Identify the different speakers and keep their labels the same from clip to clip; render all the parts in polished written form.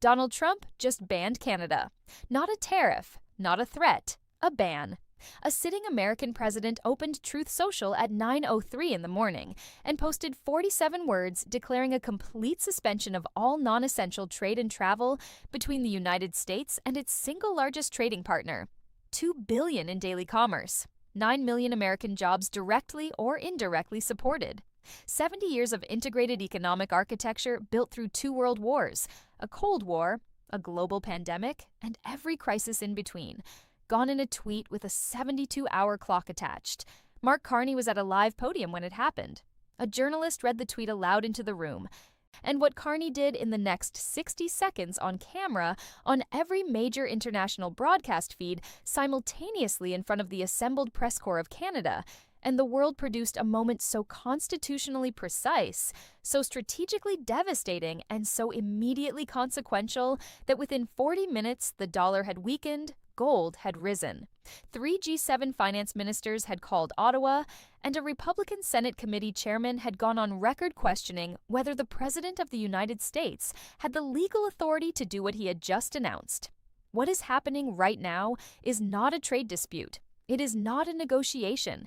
Speaker 1: Donald Trump just banned Canada. Not a tariff, not a threat, a ban. A sitting American president opened Truth Social at 9:03 in the morning and posted 47 words declaring a complete suspension of all non-essential trade and travel between the United States and its single largest trading partner. $2 billion in daily commerce. 9 million American jobs directly or indirectly supported. 70 years of integrated economic architecture built through 2 world wars, a Cold War, a global pandemic, and every crisis in between. Gone in a tweet with a 72-hour clock attached. Mark Carney was at a live podium when it happened. A journalist read the tweet aloud into the room. And what Carney did in the next 60 seconds on camera on every major international broadcast feed simultaneously in front of the assembled press corps of Canada, and the world produced a moment so constitutionally precise, so strategically devastating, and so immediately consequential that within 40 minutes the dollar had weakened, gold had risen. 3 G7 finance ministers had called Ottawa, and a Republican Senate committee chairman had gone on record questioning whether the President of the United States had the legal authority to do what he had just announced. What is happening right now is not a trade dispute. It is not a negotiation.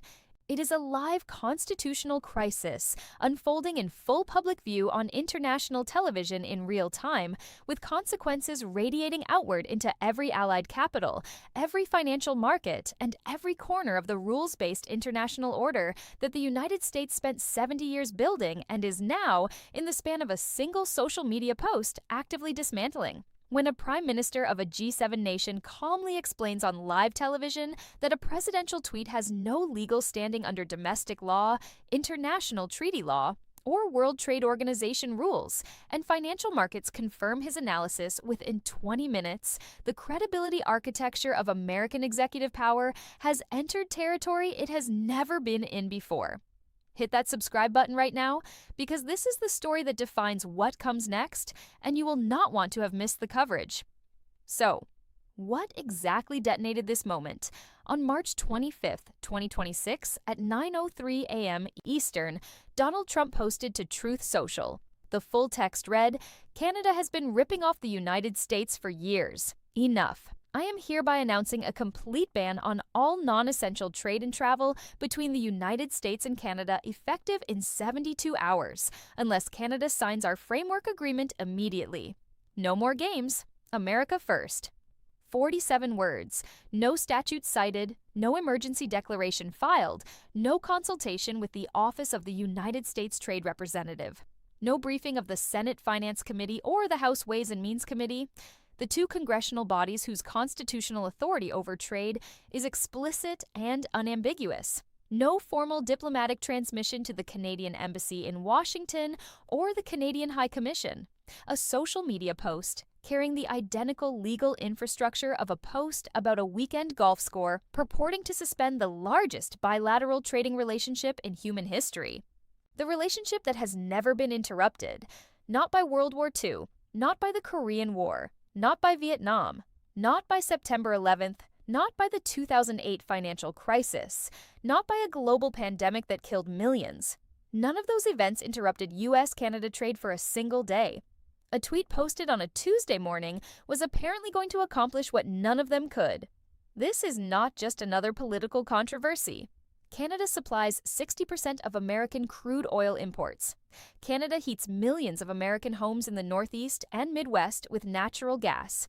Speaker 1: It is a live constitutional crisis unfolding in full public view on international television in real time, with consequences radiating outward into every allied capital, every financial market, and every corner of the rules-based international order that the United States spent 70 years building and is now, in the span of a single social media post, actively dismantling. When a prime minister of a G7 nation calmly explains on live television that a presidential tweet has no legal standing under domestic law, international treaty law, or World Trade Organization rules, and financial markets confirm his analysis within 20 minutes, the credibility architecture of American executive power has entered territory it has never been in before. Hit that subscribe button right now, because this is the story that defines what comes next, and you will not want to have missed the coverage. So, what exactly detonated this moment? On March 25th, 2026, at 9:03 a.m. Eastern, Donald Trump posted to Truth Social. The full text read, "Canada has been ripping off the United States for years. Enough. I am hereby announcing a complete ban on all non-essential trade and travel between the United States and Canada effective in 72 hours, unless Canada signs our framework agreement immediately. No more games. America first." 47 words, no statute cited, no emergency declaration filed, no consultation with the Office of the United States Trade Representative, no briefing of the Senate Finance Committee or the House Ways and Means Committee, the 2 congressional bodies whose constitutional authority over trade is explicit and unambiguous. No formal diplomatic transmission to the Canadian Embassy in Washington or the Canadian High Commission. A social media post carrying the identical legal infrastructure of a post about a weekend golf score purporting to suspend the largest bilateral trading relationship in human history. The relationship that has never been interrupted, not by World War II, not by the Korean War, not by Vietnam, not by September 11th, not by the 2008 financial crisis, not by a global pandemic that killed millions. None of those events interrupted U.S.-Canada trade for a single day. A tweet posted on a Tuesday morning was apparently going to accomplish what none of them could. This is not just another political controversy. Canada supplies 60% of American crude oil imports. Canada heats millions of American homes in the Northeast and Midwest with natural gas.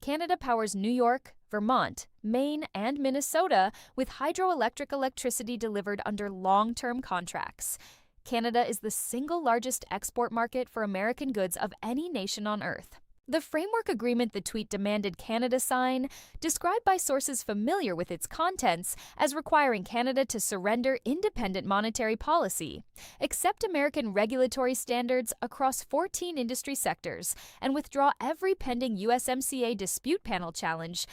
Speaker 1: Canada powers New York, Vermont, Maine, and Minnesota with hydroelectric electricity delivered under long-term contracts. Canada is the single largest export market for American goods of any nation on Earth. The framework agreement the tweet demanded Canada sign, described by sources familiar with its contents as requiring Canada to surrender independent monetary policy, accept American regulatory standards across 14 industry sectors, and withdraw every pending USMCA dispute panel challenge,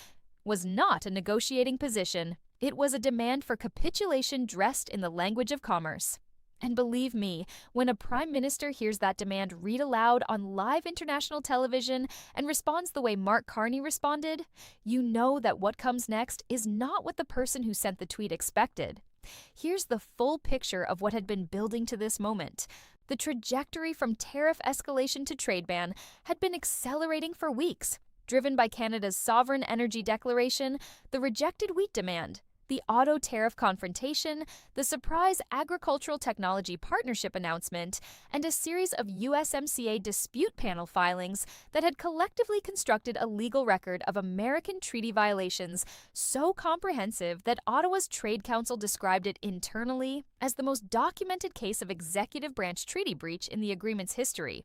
Speaker 1: was not a negotiating position. It was a demand for capitulation dressed in the language of commerce. And believe me, when a prime minister hears that demand read aloud on live international television and responds the way Mark Carney responded, you know that what comes next is not what the person who sent the tweet expected. Here's the full picture of what had been building to this moment. The trajectory from tariff escalation to trade ban had been accelerating for weeks, driven by Canada's sovereign energy declaration, the rejected wheat demand, the auto tariff confrontation, the surprise agricultural technology partnership announcement, and a series of USMCA dispute panel filings that had collectively constructed a legal record of American treaty violations so comprehensive that Ottawa's Trade Council described it internally as the most documented case of executive branch treaty breach in the agreement's history.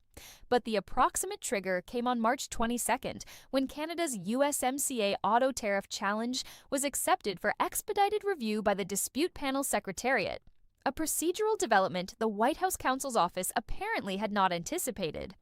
Speaker 1: But the approximate trigger came on March 22nd, when Canada's USMCA auto tariff challenge was accepted for expedited review by the Dispute Panel Secretariat, a procedural development the White House counsel's office apparently had not anticipated.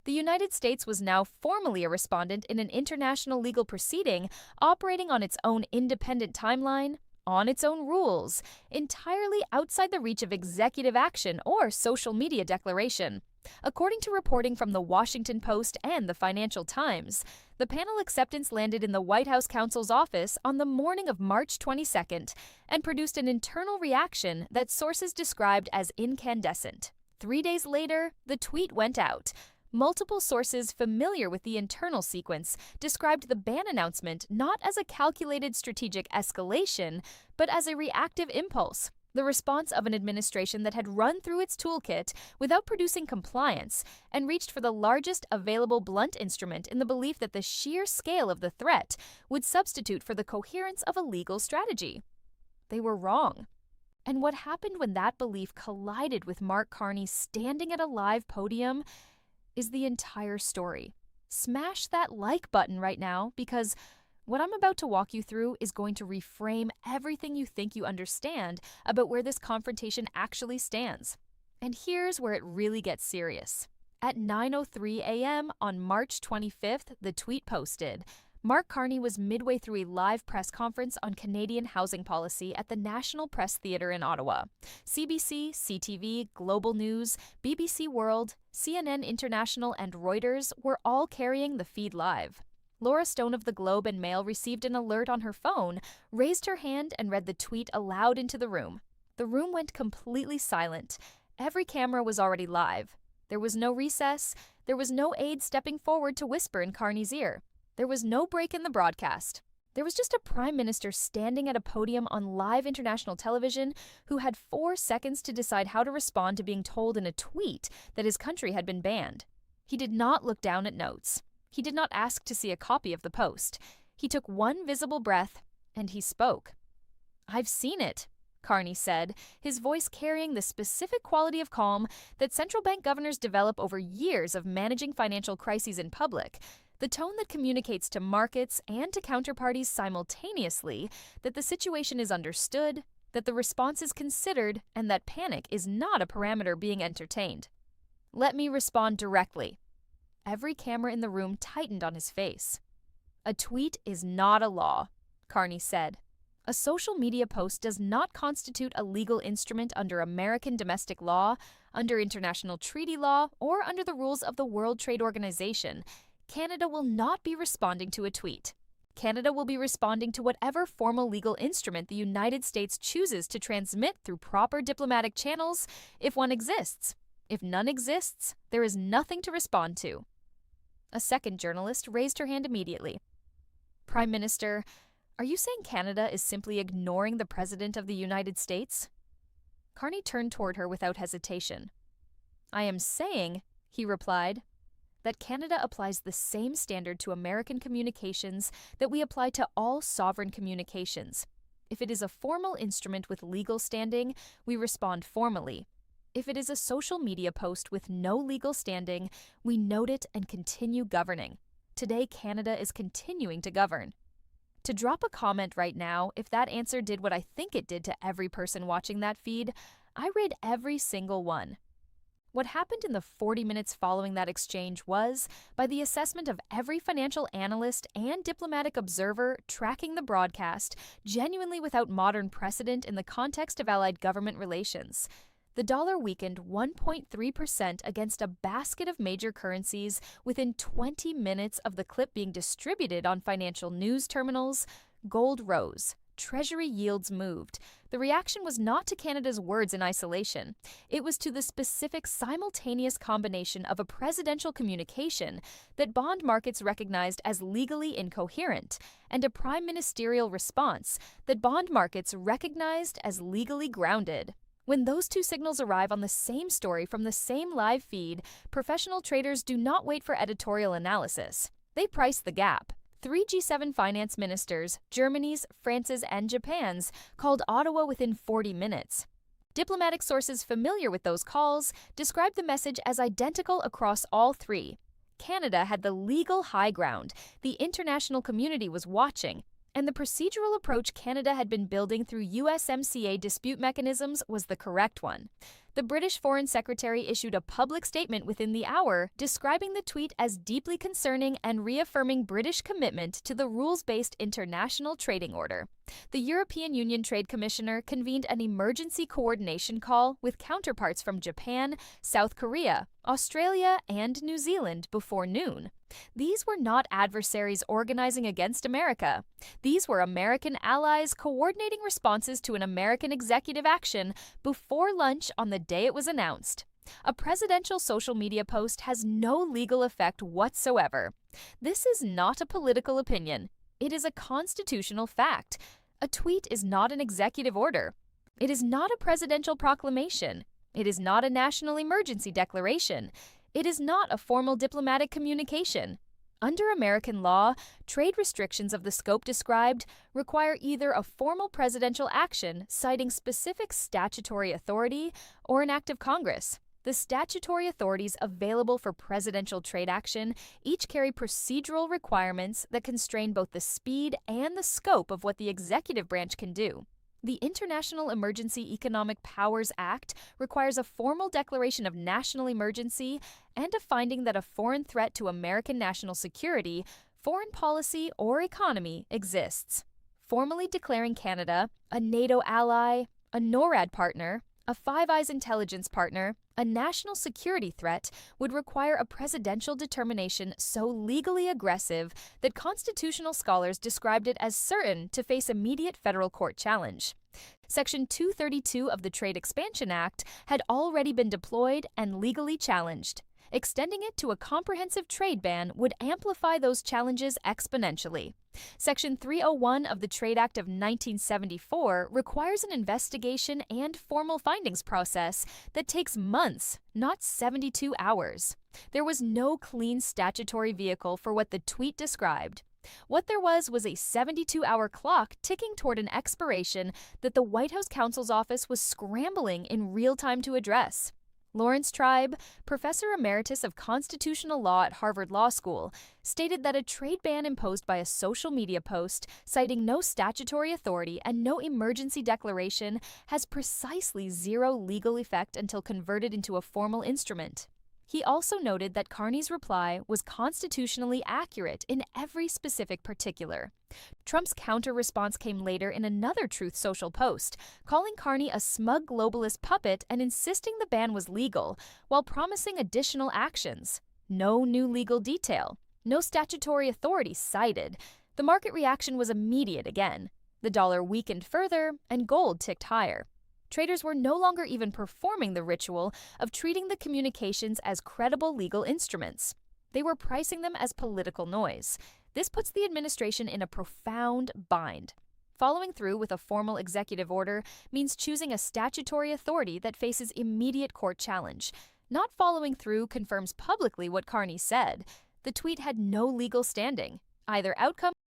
Speaker 1: The United States was now formally a respondent in an international legal proceeding operating on its own independent timeline, on its own rules, entirely outside the reach of executive action or social media declaration. According to reporting from The Washington Post and The Financial Times, the panel acceptance landed in the White House counsel's office on the morning of March 22nd and produced an internal reaction that sources described as incandescent. 3 days later, the tweet went out. Multiple sources familiar with the internal sequence described the ban announcement not as a calculated strategic escalation, but as a reactive impulse, the response of an administration that had run through its toolkit without producing compliance and reached for the largest available blunt instrument in the belief that the sheer scale of the threat would substitute for the coherence of a legal strategy. They were wrong. And what happened when that belief collided with Mark Carney standing at a live podium is the entire story. Smash that like button right now, because what I'm about to walk you through is going to reframe everything you think you understand about where this confrontation actually stands. And here's where it really gets serious. At 9:03 a.m. on March 25th, the tweet posted, Mark Carney was midway through a live press conference on Canadian housing policy at the National Press Theatre in Ottawa. CBC, CTV, Global News, BBC World, CNN International, and Reuters were all carrying the feed live. Laura Stone of the Globe and Mail received an alert on her phone, raised her hand, and read the tweet aloud into the room. The room went completely silent. Every camera was already live. There was no recess. There was no aide stepping forward to whisper in Carney's ear. There was no break in the broadcast. There was just a prime minister standing at a podium on live international television who had 4 seconds to decide how to respond to being told in a tweet that his country had been banned. He did not look down at notes. He did not ask to see a copy of the post. He took one visible breath, and he spoke. "I've seen it," Carney said, his voice carrying the specific quality of calm that central bank governors develop over years of managing financial crises in public, the tone that communicates to markets and to counterparties simultaneously that the situation is understood, that the response is considered, and that panic is not a parameter being entertained. "Let me respond directly." Every camera in the room tightened on his face. "A tweet is not a law," Carney said. "A social media post does not constitute a legal instrument under American domestic law, under international treaty law, or under the rules of the World Trade Organization. Canada will not be responding to a tweet. Canada will be responding to whatever formal legal instrument the United States chooses to transmit through proper diplomatic channels, if one exists. If none exists, there is nothing to respond to." A second journalist raised her hand immediately. "Prime Minister, are you saying Canada is simply ignoring the President of the United States?" Carney turned toward her without hesitation. "I am saying," he replied, "that Canada applies the same standard to American communications that we apply to all sovereign communications. If it is a formal instrument with legal standing, we respond formally. If it is a social media post with no legal standing, we note it and continue governing. Today, Canada is continuing to govern." To drop a comment right now, if that answer did what I think it did to every person watching that feed, I read every single one. What happened in the 40 minutes following that exchange was, by the assessment of every financial analyst and diplomatic observer tracking the broadcast, genuinely without modern precedent in the context of allied government relations. The dollar weakened 1.3% against a basket of major currencies within 20 minutes of the clip being distributed on financial news terminals. Gold rose. Treasury yields moved. The reaction was not to Canada's words in isolation. It was to the specific simultaneous combination of a presidential communication that bond markets recognized as legally incoherent and a prime ministerial response that bond markets recognized as legally grounded. When those two signals arrive on the same story from the same live feed, professional traders do not wait for editorial analysis. They price the gap. Three G7 finance ministers, Germany's, France's, and Japan's, called Ottawa within 40 minutes. Diplomatic sources familiar with those calls described the message as identical across all three. Canada had the legal high ground, the international community was watching, and the procedural approach Canada had been building through USMCA dispute mechanisms was the correct one. The British Foreign Secretary issued a public statement within the hour describing the tweet as deeply concerning and reaffirming British commitment to the rules-based international trading order. The European Union Trade Commissioner convened an emergency coordination call with counterparts from Japan, South Korea, Australia, and New Zealand before noon. These were not adversaries organizing against America. These were American allies coordinating responses to an American executive action before lunch on the day it was announced. A presidential social media post has no legal effect whatsoever. This is not a political opinion. It is a constitutional fact. A tweet is not an executive order. It is not a presidential proclamation. It is not a national emergency declaration. It is not a formal diplomatic communication. Under American law, trade restrictions of the scope described require either a formal presidential action citing specific statutory authority or an act of Congress. The statutory authorities available for presidential trade action each carry procedural requirements that constrain both the speed and the scope of what the executive branch can do. The International Emergency Economic Powers Act requires a formal declaration of national emergency and a finding that a foreign threat to American national security, foreign policy, or economy exists. Formally declaring Canada a NATO ally, a NORAD partner, a Five Eyes intelligence partner, a national security threat would require a presidential determination so legally aggressive that constitutional scholars described it as certain to face immediate federal court challenge. Section 232 of the Trade Expansion Act had already been deployed and legally challenged. Extending it to a comprehensive trade ban would amplify those challenges exponentially. Section 301 of the Trade Act of 1974 requires an investigation and formal findings process that takes months, not 72 hours. There was no clean statutory vehicle for what the tweet described. What there was a 72-hour clock ticking toward an expiration that the White House counsel's office was scrambling in real time to address. Lawrence Tribe, professor emeritus of constitutional law at Harvard Law School, stated that a trade ban imposed by a social media post citing no statutory authority and no emergency declaration has precisely zero legal effect until converted into a formal instrument. He also noted that Carney's reply was constitutionally accurate in every specific particular. Trump's counter-response came later in another Truth Social post, calling Carney a smug globalist puppet and insisting the ban was legal, while promising additional actions. No new legal detail. No statutory authority cited. The market reaction was immediate again. The dollar weakened further, and gold ticked higher. Traders were no longer even performing the ritual of treating the communications as credible legal instruments. They were pricing them as political noise. This puts the administration in a profound bind. Following through with a formal executive order means choosing a statutory authority that faces immediate court challenge. Not following through confirms publicly what Carney said. The tweet had no legal standing. Either outcome